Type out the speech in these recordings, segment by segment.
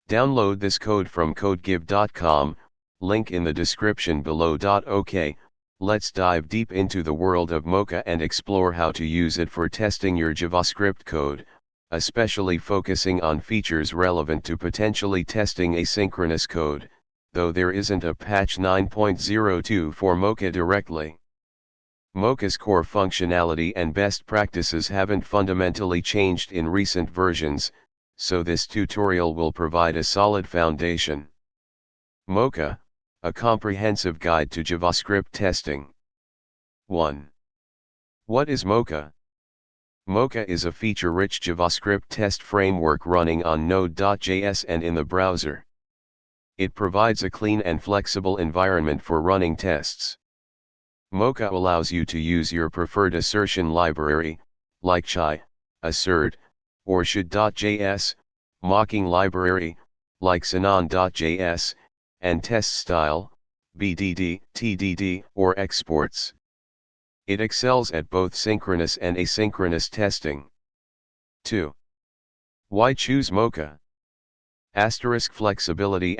Download this code from codegive.com, link in the description below. OK, let's dive deep into the world of Mocha and explore how to use it for testing your JavaScript code, especially focusing on features relevant to potentially testing asynchronous code, though there isn't a patch 9.02 for Mocha directly. Mocha's core functionality and best practices haven't fundamentally changed in recent versions, so this tutorial will provide a solid foundation. Mocha, a comprehensive guide to JavaScript testing. 1. What is Mocha? Mocha is a feature-rich JavaScript test framework running on node.js and in the browser. It provides a clean and flexible environment for running tests. Mocha allows you to use your preferred assertion library, like chai, assert, or should.js, mocking library, like sinon.js, and test style, BDD, TDD, or exports. It excels at both synchronous and asynchronous testing. 2. Why choose Mocha? Flexibility.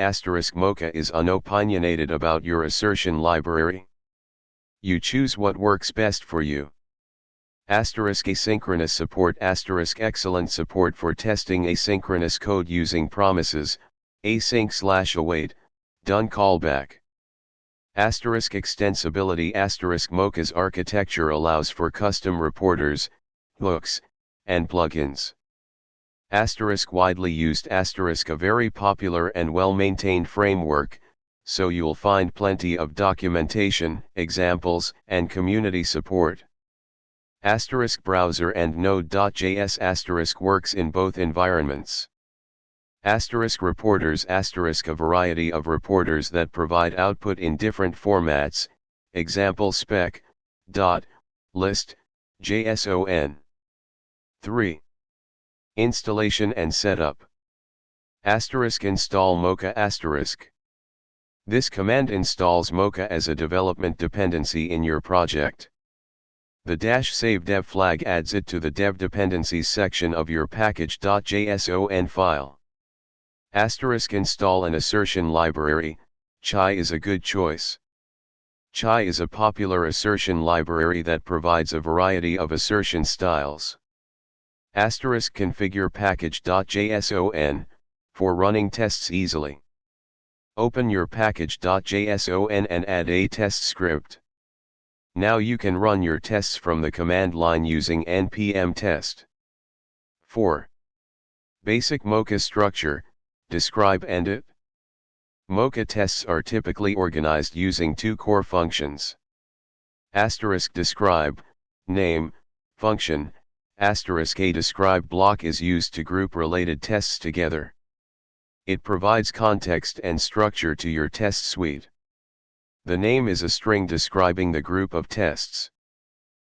Mocha is unopinionated about your assertion library. You choose what works best for you. Asynchronous support. Excellent support for testing asynchronous code using promises, async/await, done callback. Extensibility. Mocha's architecture allows for custom reporters, hooks, and plugins. Widely used. A very popular and well-maintained framework, so you'll find plenty of documentation, examples, and community support. Browser and node.js. Works in both environments. Reporters. A variety of reporters that provide output in different formats, example spec, dot, list, JSON. 3. Installation and setup. Install Mocha. This command installs Mocha as a development dependency in your project. The -save dev flag adds it to the dev dependencies section of your package.json file. Install an assertion library. Chai is a good choice. Chai is a popular assertion library that provides a variety of assertion styles. Configure package.json, for running tests easily. Open your package.json and add a test script. Now you can run your tests from the command line using npm test. 4. Basic Mocha structure, describe and it. Mocha tests are typically organized using two core functions. Describe, name, function, a describe block is used to group related tests together. It provides context and structure to your test suite. The name is a string describing the group of tests.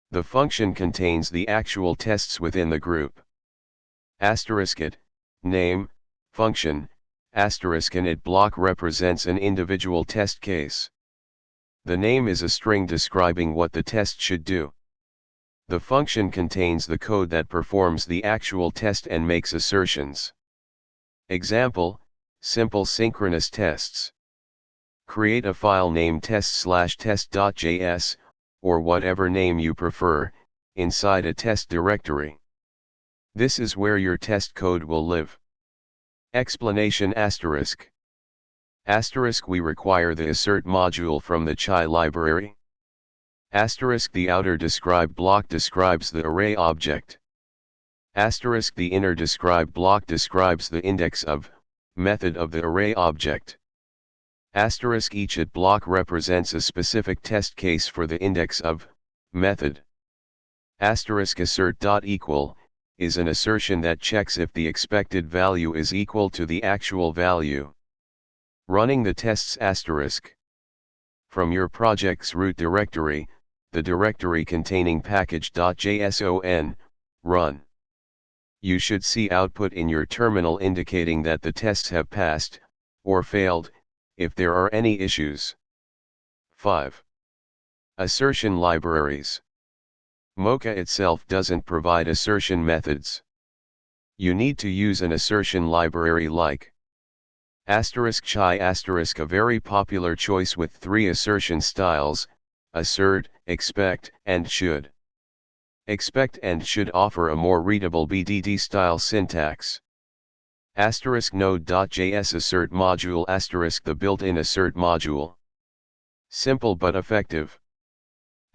The function contains the actual tests within the group. It, name, function, init block represents an individual test case. The name is a string describing what the test should do. The function contains the code that performs the actual test and makes assertions. Example, simple synchronous tests. Create a file named test/test.js, or whatever name you prefer, inside a test directory. This is where your test code will live. Explanation. We require the assert module from the chai library. The outer describe block describes the array object. The inner describe block describes the index of, method of the array object. Each it block represents a specific test case for the index of, method. Assert.equal, is an assertion that checks if the expected value is equal to the actual value. Running the tests from your project's root directory, the directory containing package.json, run. You should see output in your terminal indicating that the tests have passed, or failed, if there are any issues. 5. Assertion libraries. Mocha itself doesn't provide assertion methods. You need to use an assertion library like Chai *, a very popular choice with 3 assertion styles, assert, expect, and should. Expect and should offer a more readable BDD style syntax. Node.js assert module * the built-in assert module. Simple but effective.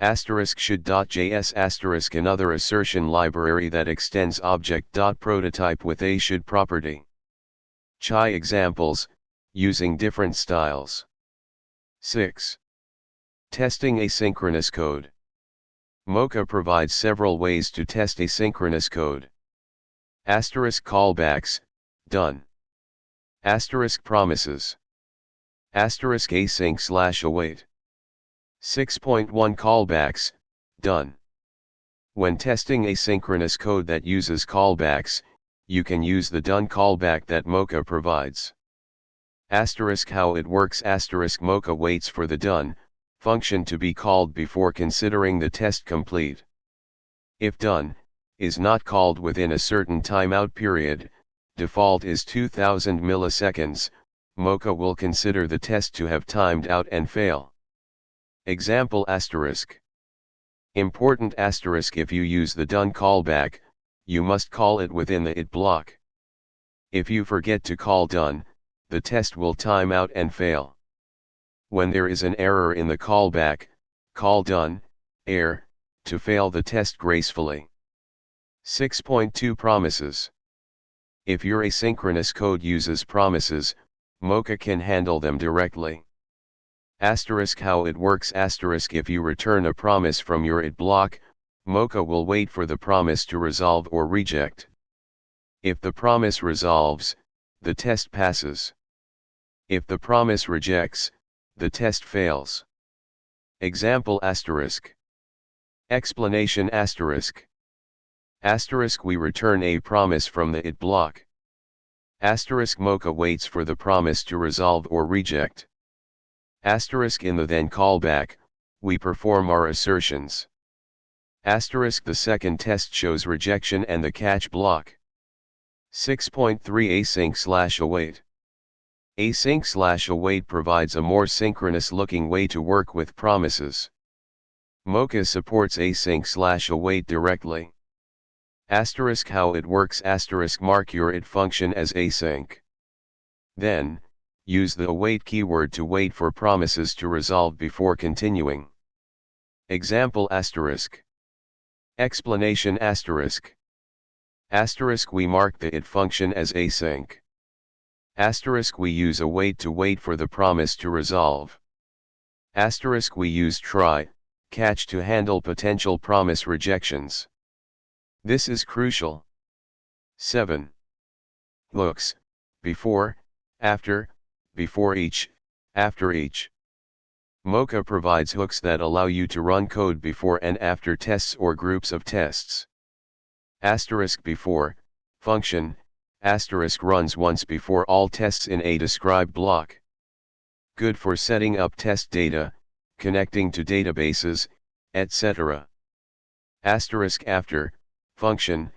Should.js * another assertion library that extends object.prototype with a should property. Chai examples, using different styles. 6. Testing asynchronous code. Mocha provides several ways to test asynchronous code. Callbacks, done. Promises. Async/await. 6.1 Callbacks, done. When testing asynchronous code that uses callbacks, you can use the done callback that Mocha provides. How it works. Mocha waits for the done function to be called before considering the test complete. If done is not called within a certain timeout period, default is 2000 milliseconds, Mocha will consider the test to have timed out and fail. Example Important if you use the done callback, you must call it within the it block. If you forget to call done, the test will time out and fail. When there is an error in the callback, call done, error, to fail the test gracefully. 6.2 Promises. If your asynchronous code uses promises, Mocha can handle them directly. How it works. If you return a promise from your it block, Mocha will wait for the promise to resolve or reject. If the promise resolves, the test passes. If the promise rejects, the test fails. Example Explanation we return a promise from the it block. Mocha waits for the promise to resolve or reject. In the then callback, we perform our assertions. The second test shows rejection and the catch block. 6.3 Async/await. Async/await provides a more synchronous looking way to work with promises. Mocha supports async/await directly. How it works. Mark your it function as async. Then, use the await keyword to wait for promises to resolve before continuing. Example Explanation we mark the it function as async. We use await to wait for the promise to resolve. We use try, catch to handle potential promise rejections. This is crucial. 7. Hooks, before, after, before each, after each. Mocha provides hooks that allow you to run code before and after tests or groups of tests. Before, function, runs once before all tests in a described block. Good for setting up test data, connecting to databases, etc. After, function,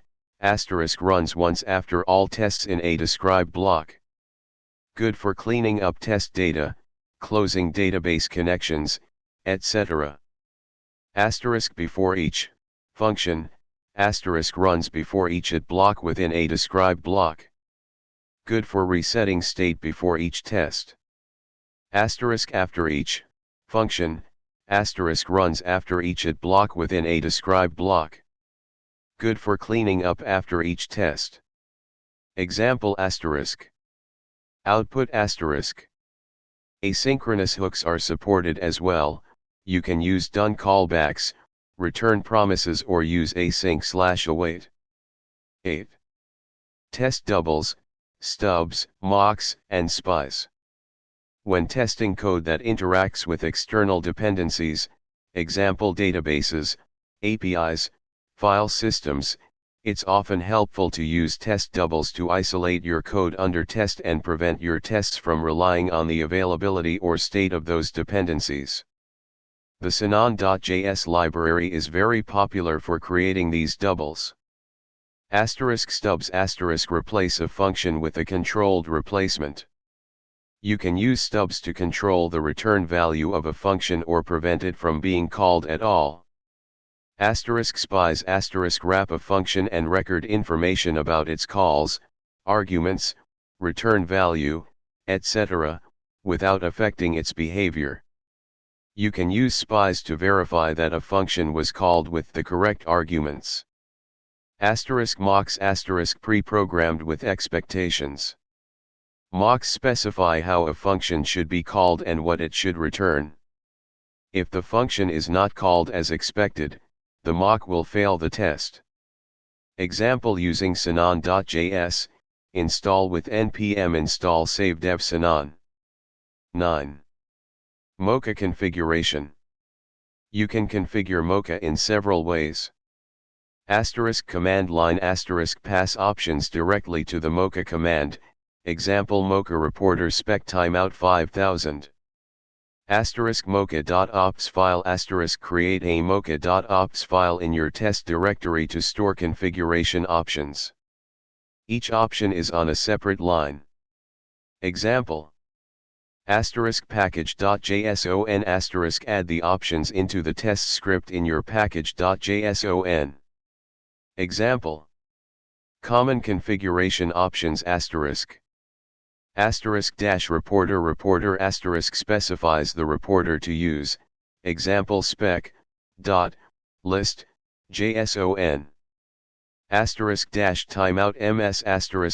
runs once after all tests in a described block. Good for cleaning up test data, closing database connections, etc. Before each, function, runs before each it block within a described block. Good for resetting state before each test. After each, function, runs after each it block within a described block. Good for cleaning up after each test. Example Output Asynchronous hooks are supported as well. You can use done callbacks, return promises or use async/await. 8. Test doubles, stubs, mocks, and spies. When testing code that interacts with external dependencies, example databases, APIs, file systems, it's often helpful to use test doubles to isolate your code under test and prevent your tests from relying on the availability or state of those dependencies. The sinon.js library is very popular for creating these doubles. Stubs replace a function with a controlled replacement. You can use stubs to control the return value of a function or prevent it from being called at all. *spies *wrap a function and record information about its calls, arguments, return value, etc., without affecting its behavior. You can use spies to verify that a function was called with the correct arguments. *mocks pre-programmed with expectations. Mocks specify how a function should be called and what it should return. If the function is not called as expected, the mock will fail the test. Example using sinon.js, install with npm install save dev sinon. 9. Mocha configuration. You can configure Mocha in several ways. Command line pass options directly to the Mocha command, example Mocha reporter spec timeout 5000. Mocha.ops file create a mocha.ops file in your test directory to store configuration options. Each option is on a separate line. Example. package.json add the options into the test script in your package.json. Example. Common configuration options reporter specifies the reporter to use, example spec, list, JSON. Timeout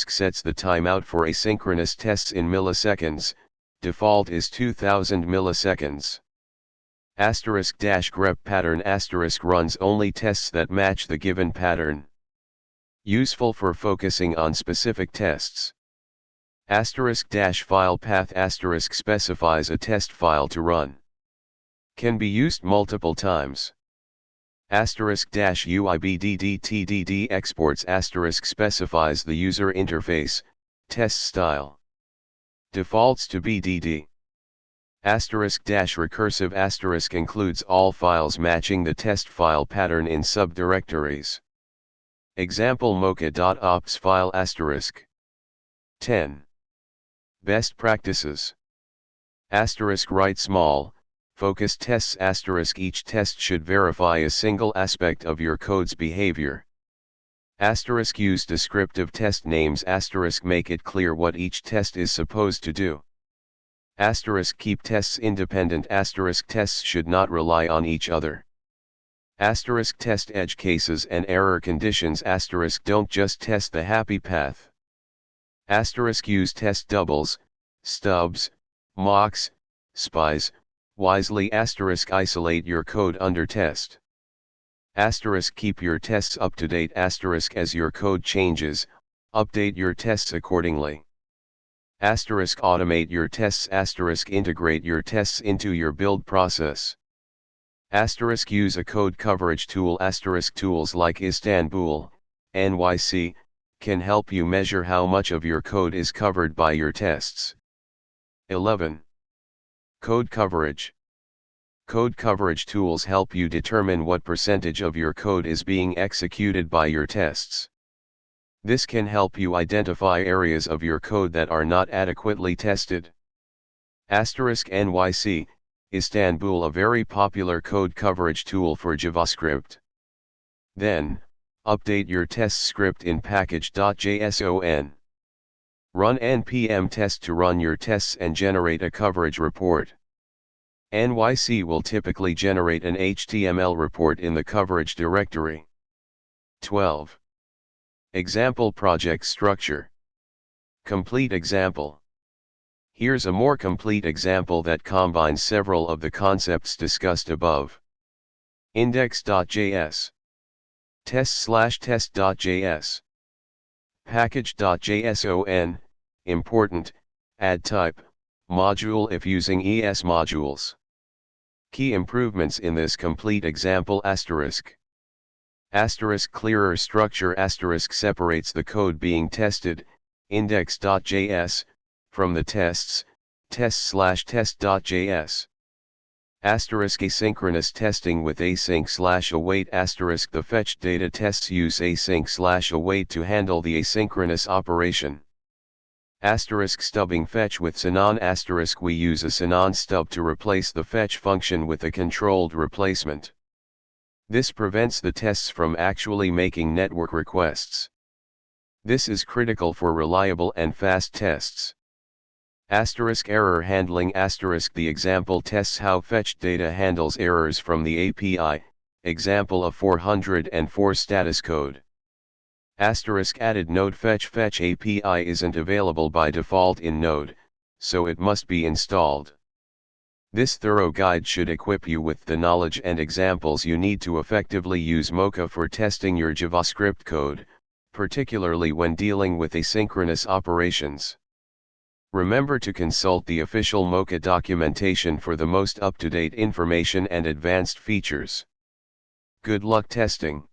sets the timeout for asynchronous tests in milliseconds, default is 2000 milliseconds. Grep pattern runs only tests that match the given pattern. Useful for focusing on specific tests. File path specifies a test file to run. Can be used multiple times. UIBDDTDD exports specifies the user interface, test style. Defaults to BDD. Recursive includes all files matching the test file pattern in subdirectories. Example mocha.ops file *. 10. Best practices. Write small, focused tests. Each test should verify a single aspect of your code's behavior. Use descriptive test names. Make it clear what each test is supposed to do. Keep tests independent. Tests should not rely on each other. Test edge cases and error conditions. Don't just test the happy path. Use test doubles, stubs, mocks, spies, wisely. Isolate your code under test. Keep your tests up to date. As your code changes, update your tests accordingly. Automate your tests. Integrate your tests into your build process. Use a code coverage tool. Tools like Istanbul, NYC, can help you measure how much of your code is covered by your tests. 11. Code coverage. Code coverage tools help you determine what percentage of your code is being executed by your tests. This can help you identify areas of your code that are not adequately tested. NYC, Istanbul, a very popular code coverage tool for JavaScript. Then, update your test script in package.json. Run npm test to run your tests and generate a coverage report. NYC will typically generate an HTML report in the coverage directory. 12. Example project structure. Complete example. Here's a more complete example that combines several of the concepts discussed above. Index.js. Test/test.js. Package.json, important, add type, module if using ES modules. Key improvements in this complete example. Clearer structure. Separates the code being tested, index.js, from the tests, test/test.js. Asynchronous testing with async/await. The fetched data tests use async/await to handle the asynchronous operation. Asterisk stubbing fetch with sinon asterisk we use a sinon stub to replace the fetch function with a controlled replacement. This prevents the tests from actually making network requests. This is critical for reliable and fast tests. Asterisk error handling asterisk the example tests how fetched data handles errors from the API, example of 404 status code. Asterisk added Node fetch API isn't available by default in Node, so it must be installed. This thorough guide should equip you with the knowledge and examples you need to effectively use Mocha for testing your JavaScript code, particularly when dealing with asynchronous operations. Remember to consult the official Mocha documentation for the most up-to-date information and advanced features. Good luck testing.